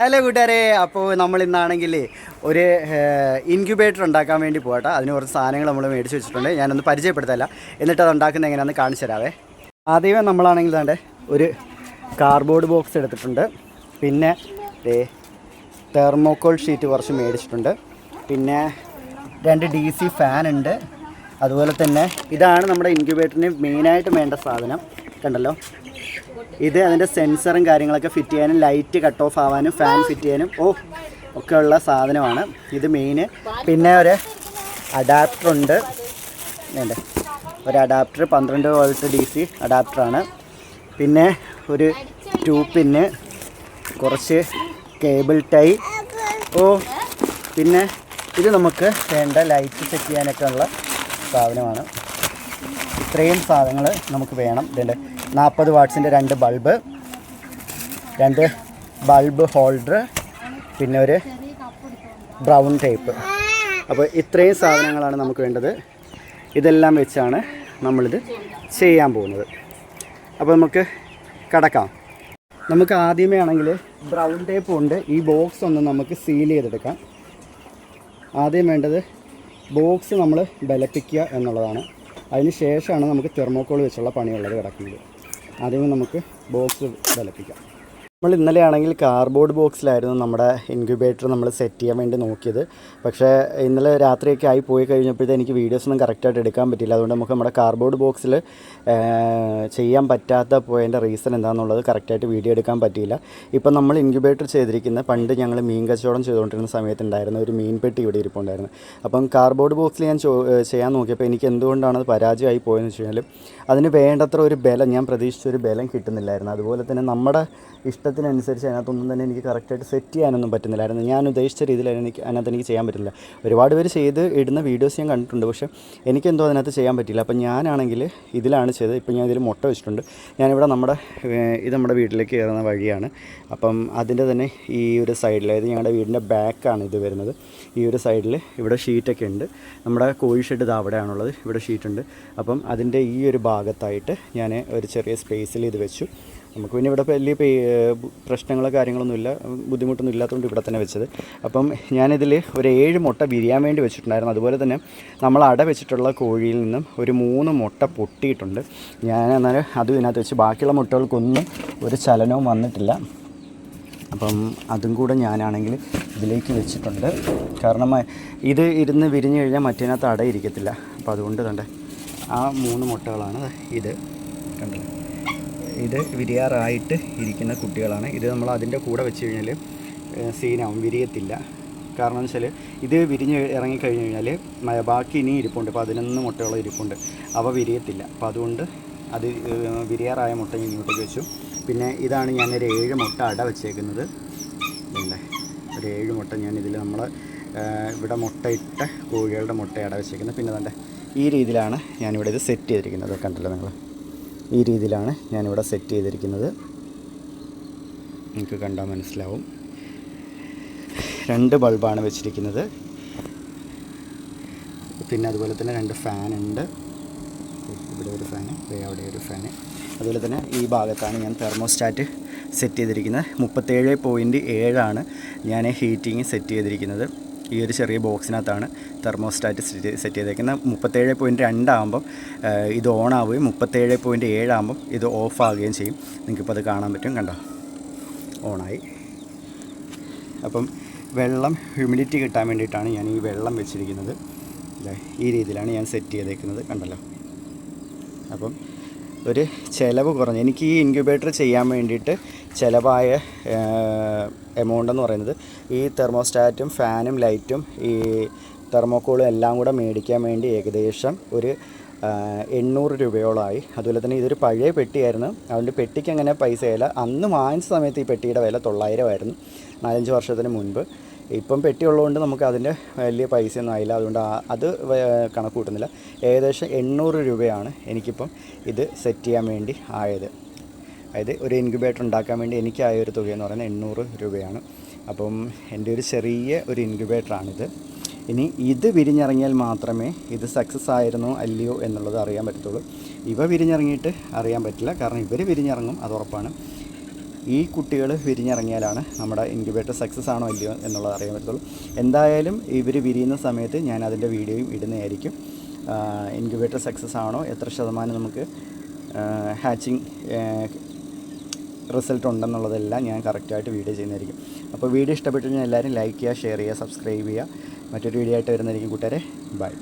Hello കൂട്ടുകാരെ, അപ്പോൾ നമ്മൾ ഇന്നാണെങ്കിൽ ഒരു ഇൻക്യുബേറ്റർ ഉണ്ടാക്കാൻ വേണ്ടി പോകട്ടെ. അതിന് കുറച്ച് സാധനങ്ങൾ നമ്മൾ മേടിച്ച് വെച്ചിട്ടുണ്ട്. ഞാനൊന്ന് പരിചയപ്പെടുത്തല്ല, എന്നിട്ട് അത് ഉണ്ടാക്കുന്നത് എങ്ങനെയാണെന്ന് കാണിച്ചു തരാവേ. ആദ്യമേ നമ്മളാണെങ്കിൽ തന്നെ ഒരു കാർഡ്ബോർഡ് ബോക്സ് എടുത്തിട്ടുണ്ട്. പിന്നെ തെർമോക്കോൾ ഷീറ്റ് കുറച്ച് മേടിച്ചിട്ടുണ്ട്. പിന്നെ 2 DC ഫാൻ ഉണ്ട്. അതുപോലെ തന്നെ ഇതാണ് നമ്മുടെ ഇൻക്യുബേറ്ററിന് മെയിനായിട്ട് വേണ്ട സാധനം. കണ്ടല്ലോ, ഇത് അതിൻ്റെ സെൻസറും കാര്യങ്ങളൊക്കെ ഫിറ്റ് ചെയ്യാനും ലൈറ്റ് കട്ട് ഓഫ് ആവാനും ഫാൻ ഫിറ്റ് ചെയ്യാനും ഒക്കെ ഉള്ള സാധനമാണ് ഇത് മെയിന്. പിന്നെ ഒരു അഡാപ്റ്റർ ഉണ്ട്. വേണ്ടേ, ഒരു അഡാപ്റ്റർ 12 വോൾട്ട് DC അഡാപ്റ്ററാണ്. പിന്നെ ഒരു 2 പിന്ന്, കുറച്ച് കേബിൾ ടൈ. പിന്നെ ഇത് നമുക്ക് വേണ്ട ലൈറ്റ് സെറ്റ് ചെയ്യാനൊക്കെ ഉള്ള സാധനമാണ്. ഇത്രയും സാധനങ്ങൾ നമുക്ക് വേണം. ഇതിൻ്റെ 40 വാട്ട്സിൻ്റെ 2 ബൾബ്, 2 ബൾബ് ഹോൾഡർ, പിന്നെ ഒരു ബ്രൗൺ ടേപ്പ്. അപ്പോൾ ഇത്രയും സാധനങ്ങളാണ് നമുക്ക് വേണ്ടത്. ഇതെല്ലാം വെച്ചാണ് നമ്മളിത് ചെയ്യാൻ പോകുന്നത്. അപ്പോൾ നമുക്ക് കടക്കാം. നമുക്ക് ആദ്യമേ ആണെങ്കിൽ ബ്രൗൺ ടേപ്പ് കൊണ്ട് ഈ ബോക്സ് ഒന്ന് നമുക്ക് സീൽ ചെയ്തെടുക്കാം. ആദ്യം വേണ്ടത് ബോക്സ് നമ്മൾ ബലപ്പിക്കുക എന്നുള്ളതാണ്. അതിന് ശേഷമാണ് നമുക്ക് തെർമോക്കോൾ വെച്ചുള്ള പണിയുള്ളത് കിടക്കുന്നത്. ആദ്യമേ നമുക്ക് ബോക്സ് ബലപ്പിക്കാം. നമ്മൾ ഇന്നലെ ആണെങ്കിൽ കാർഡ്ബോർഡ് ബോക്സിലായിരുന്നു നമ്മുടെ ഇൻക്യുബേറ്റർ നമ്മൾ സെറ്റ് ചെയ്യാൻ വേണ്ടി നോക്കിയത്. പക്ഷേ ഇന്നലെ രാത്രിയൊക്കെ ആയി പോയി കഴിഞ്ഞപ്പോഴത്തെ എനിക്ക് വീഡിയോസൊന്നും കറക്റ്റായിട്ട് എടുക്കാൻ പറ്റില്ല. അതുകൊണ്ട് നമുക്ക് നമ്മുടെ കാർഡ്ബോർഡ് ബോക്സിൽ ചെയ്യാൻ പറ്റാത്ത പോയതിൻ്റെ റീസൺ എന്താണെന്നുള്ളത് കറക്റ്റായിട്ട് വീഡിയോ എടുക്കാൻ പറ്റിയില്ല. ഇപ്പം നമ്മൾ ഇൻക്യുബേറ്റർ ചെയ്തിരിക്കുന്ന പണ്ട് ഞങ്ങൾ മീൻ കച്ചവടം ചെയ്തുകൊണ്ടിരുന്ന സമയത്തുണ്ടായിരുന്ന ഒരു മീൻ പെട്ടി ഇവിടെ ഇരിപ്പുണ്ടായിരുന്നു. അപ്പം കാർഡ്ബോർഡ് ബോക്സിൽ ഞാൻ ചെയ്യാൻ നോക്കിയപ്പോൾ എനിക്ക് എന്തുകൊണ്ടാണ് അത് പരാജയമായി പോയെന്ന് വെച്ച് കഴിഞ്ഞാൽ അതിന് വേണ്ടത്ര ഒരു ബലം, ഞാൻ പ്രതീക്ഷിച്ചൊരു ബലം കിട്ടുന്നില്ലായിരുന്നു. അതുപോലെ തന്നെ നമ്മുടെ ഇഷ്ടത്തിനനുസരിച്ച് അതിനകത്തൊന്നും തന്നെ എനിക്ക് കറക്റ്റായിട്ട് സെറ്റ് ചെയ്യാനൊന്നും പറ്റുന്നില്ലായിരുന്നു. ഞാൻ ഉദ്ദേശിച്ച രീതിയിൽ അതിനകത്ത് എനിക്ക് ചെയ്യാൻ പറ്റില്ല. ഒരുപാട് പേര് ചെയ്ത് ഇടുന്ന വീഡിയോസ് ഞാൻ കണ്ടിട്ടുണ്ട്, പക്ഷേ എനിക്കെന്തോ അതിനകത്ത് ചെയ്യാൻ പറ്റില്ല. അപ്പം ഞാനാണെങ്കിൽ ഇതിലാണ് ചെയ്തത്. ഇപ്പം ഞാൻ ഇതിൽ മുട്ട വെച്ചിട്ടുണ്ട്. ഞാനിവിടെ ഇത് നമ്മുടെ വീട്ടിലേക്ക് കയറുന്ന വഴിയാണ്. അപ്പം അതിൻ്റെ തന്നെ ഈ ഒരു സൈഡിൽ, അതായത് ഞങ്ങളുടെ വീടിൻ്റെ ബാക്കാണ് ഇത് വരുന്നത്. ഈ ഒരു സൈഡിൽ ഇവിടെ ഷീറ്റൊക്കെ ഉണ്ട്. നമ്മുടെ കോഴി ഷെഡ് ഇത് അവിടെയാണുള്ളത്. ഇവിടെ ഷീറ്റുണ്ട്. അപ്പം അതിൻ്റെ ഈ ഒരു ഭാഗത്തായിട്ട് ഞാൻ ഒരു ചെറിയ സ്പേസിൽ ഇത് വെച്ചു. നമുക്ക് പിന്നെ ഇവിടെ വലിയ പ്രശ്നങ്ങളോ കാര്യങ്ങളൊന്നുമില്ല, ബുദ്ധിമുട്ടൊന്നും ഇല്ലാത്തതുകൊണ്ട് ഇവിടെ തന്നെ വെച്ചത്. അപ്പം ഞാനിതിൽ ഒരു 7 മുട്ട വിരിയാൻ വേണ്ടി വെച്ചിട്ടുണ്ടായിരുന്നു. അതുപോലെ തന്നെ നമ്മൾ അട വെച്ചിട്ടുള്ള കോഴിയിൽ നിന്നും ഒരു 3 മുട്ട പൊട്ടിയിട്ടുണ്ട്. ഞാൻ എന്നാൽ അതും ഇതിനകത്ത് വെച്ച്, ബാക്കിയുള്ള മുട്ടകൾക്കൊന്നും ഒരു ചലനവും വന്നിട്ടില്ല. അപ്പം അതും കൂടെ ഞാനാണെങ്കിൽ ഇതിലേക്ക് വെച്ചിട്ടുണ്ട്. കാരണം ഇത് ഇരുന്ന് വിരിഞ്ഞ് കഴിഞ്ഞാൽ മറ്റേനകത്ത് അടയിരിക്കത്തില്ല. അപ്പോൾ അതുകൊണ്ട് തന്നെ ആ 3 മുട്ടകളാണ് ഇത്. കണ്ടല്ലോ, ഇത് വിരിയാറായിട്ട് ഇരിക്കുന്ന കുട്ടികളാണ്. ഇത് നമ്മൾ അതിൻ്റെ കൂടെ വെച്ച് കഴിഞ്ഞാൽ സീനാവും, വിരിയത്തില്ല. കാരണം എന്ന് വെച്ചാൽ ഇത് വിരിഞ്ഞ് ഇറങ്ങിക്കഴിഞ്ഞ് കഴിഞ്ഞാൽ ബാക്കി ഇനി ഇരിപ്പുണ്ട്, 11 മുട്ടയോളം ഇരിപ്പുണ്ട്, അവ വിരിയത്തില്ല. അപ്പോൾ അതുകൊണ്ട് അത് വിരിയാറായ മുട്ട ഞാൻ ഇങ്ങോട്ടേക്ക് വെച്ചു. പിന്നെ ഇതാണ് ഞാനൊരു 7 മുട്ട അട വെച്ചേക്കുന്നത്. ഇതുണ്ട്, ഒരു 7 മുട്ട ഞാനിതിൽ നമ്മൾ ഇവിടെ മുട്ടയിട്ട കോഴികളുടെ മുട്ട അട വെച്ചേക്കുന്നത്. പിന്നെ തന്നെ ഈ രീതിയിലാണ് ഞാനിവിടെ ഇത് സെറ്റ് ചെയ്തിരിക്കുന്നത്. കണ്ടല്ലോ നിങ്ങൾ, ഈ രീതിയിലാണ് ഞാനിവിടെ സെറ്റ് ചെയ്തിരിക്കുന്നത്. നിങ്ങൾക്ക് കണ്ടാൽ മനസ്സിലാവും. 2 ബൾബാണ് വെച്ചിരിക്കുന്നത്. പിന്നെ അതുപോലെ തന്നെ 2 ഫാനുണ്ട്. ഇവിടെ ഒരു ഫാന്, അവിടെ ഒരു ഫാന്. അതുപോലെ തന്നെ ഈ ഭാഗത്താണ് ഞാൻ തെർമോസ്റ്റാറ്റ് സെറ്റ് ചെയ്തിരിക്കുന്നത്. 37.7 ഞാൻ ഹീറ്റിങ് സെറ്റ് ചെയ്തിരിക്കുന്നത്. ഈ ഒരു ചെറിയ ബോക്സിനകത്താണ് തെർമോസ്റ്റാറ്റ് സെറ്റ് ചെയ്തേക്കുന്നത്. 37.2 ആകുമ്പം ഇത് ഓൺ ആവുകയും 37.7 ആകുമ്പം ഇത് ഓഫ് ആവുകയും ചെയ്യും. നിങ്ങൾക്കിപ്പോൾ അത് കാണാൻ പറ്റും. കണ്ടോ, ഓണായി. അപ്പം വെള്ളം, ഹ്യൂമിഡിറ്റി കിട്ടാൻ വേണ്ടിയിട്ടാണ് ഞാൻ ഈ വെള്ളം വെച്ചിരിക്കുന്നത്. ഈ രീതിയിലാണ് ഞാൻ സെറ്റ് ചെയ്തേക്കുന്നത്. കണ്ടല്ലോ, അപ്പം ഒരു ചിലവ് കുറഞ്ഞ് എനിക്ക് ഈ ഇൻക്യുബേറ്റർ ചെയ്യാൻ വേണ്ടിയിട്ട് ചിലവായ എമൗണ്ട് എന്ന് പറയുന്നത് ഈ തെർമോസ്റ്റാറ്റും ഫാനും ലൈറ്റും ഈ തെർമോക്കോളും എല്ലാം കൂടെ മേടിക്കാൻ വേണ്ടി ഏകദേശം ഒരു 800 രൂപയോളമായി. അതുപോലെ തന്നെ ഇതൊരു പഴയ പെട്ടിയായിരുന്നു, അതുകൊണ്ട് പെട്ടിക്ക് അങ്ങനെ പൈസയില്ല. അന്ന് വാങ്ങിച്ച സമയത്ത് ഈ പെട്ടിയുടെ വില 900 ആയിരുന്നു, 4-5 വർഷത്തിന് മുൻപ്. ഇപ്പം പെട്ടി ഉള്ളതുകൊണ്ട് നമുക്ക് അതിൻ്റെ വലിയ പൈസയൊന്നും ആയില്ല, അതുകൊണ്ട് അത് കണക്ക് കൂട്ടുന്നില്ല. ഏകദേശം 800 രൂപയാണ് എനിക്കിപ്പം ഇത് സെറ്റ് ചെയ്യാൻ വേണ്ടി ആയത്. അതായത് ഒരു ഇൻക്യുബേറ്റർ ഉണ്ടാക്കാൻ വേണ്ടി എനിക്കായ ഒരു തുകയെന്ന് പറയുന്നത് 800 രൂപയാണ്. അപ്പം എൻ്റെ ഒരു ചെറിയ ഒരു ഇൻക്യുബേറ്ററാണിത്. ഇനി ഇത് വിരിഞ്ഞിറങ്ങിയാൽ മാത്രമേ ഇത് സക്സസ് ആയിരുന്നോ അല്ലയോ എന്നുള്ളത് അറിയാൻ പറ്റത്തുള്ളൂ. ഇവ വിരിഞ്ഞിറങ്ങിയിട്ട് അറിയാൻ പറ്റില്ല, കാരണം ഇവർ വിരിഞ്ഞിറങ്ങും, അത് ഉറപ്പാണ്. ഈ കുട്ടികൾ വിരിഞ്ഞിറങ്ങിയാലാണ് നമ്മുടെ ഇൻക്യുബേറ്റർ സക്സസ് ആണോ ഇല്ലയോ എന്നുള്ളത് അറിയാൻ പറ്റത്തുള്ളൂ. എന്തായാലും ഇവർ വിരിയുന്ന സമയത്ത് ഞാൻ അതിൻ്റെ വീഡിയോയും ഇടുന്നതായിരിക്കും. ഇൻക്യുബേറ്റർ സക്സസ് ആണോ, എത്ര ശതമാനം നമുക്ക് ഹാച്ചിങ് റിസൾട്ട് ഉണ്ടെന്നുള്ളതെല്ലാം ഞാൻ കറക്റ്റായിട്ട് വീഡിയോ ചെയ്യുന്നതായിരിക്കും. അപ്പോൾ വീഡിയോ ഇഷ്ടപ്പെട്ടു കഴിഞ്ഞാൽ എല്ലാവരും ലൈക്ക് ചെയ്യുക, ഷെയർ ചെയ്യുക, സബ്സ്ക്രൈബ് ചെയ്യുക. മറ്റൊരു വീഡിയോ ആയിട്ട് വരുന്നതായിരിക്കും കൂട്ടുകാരെ. ബൈ.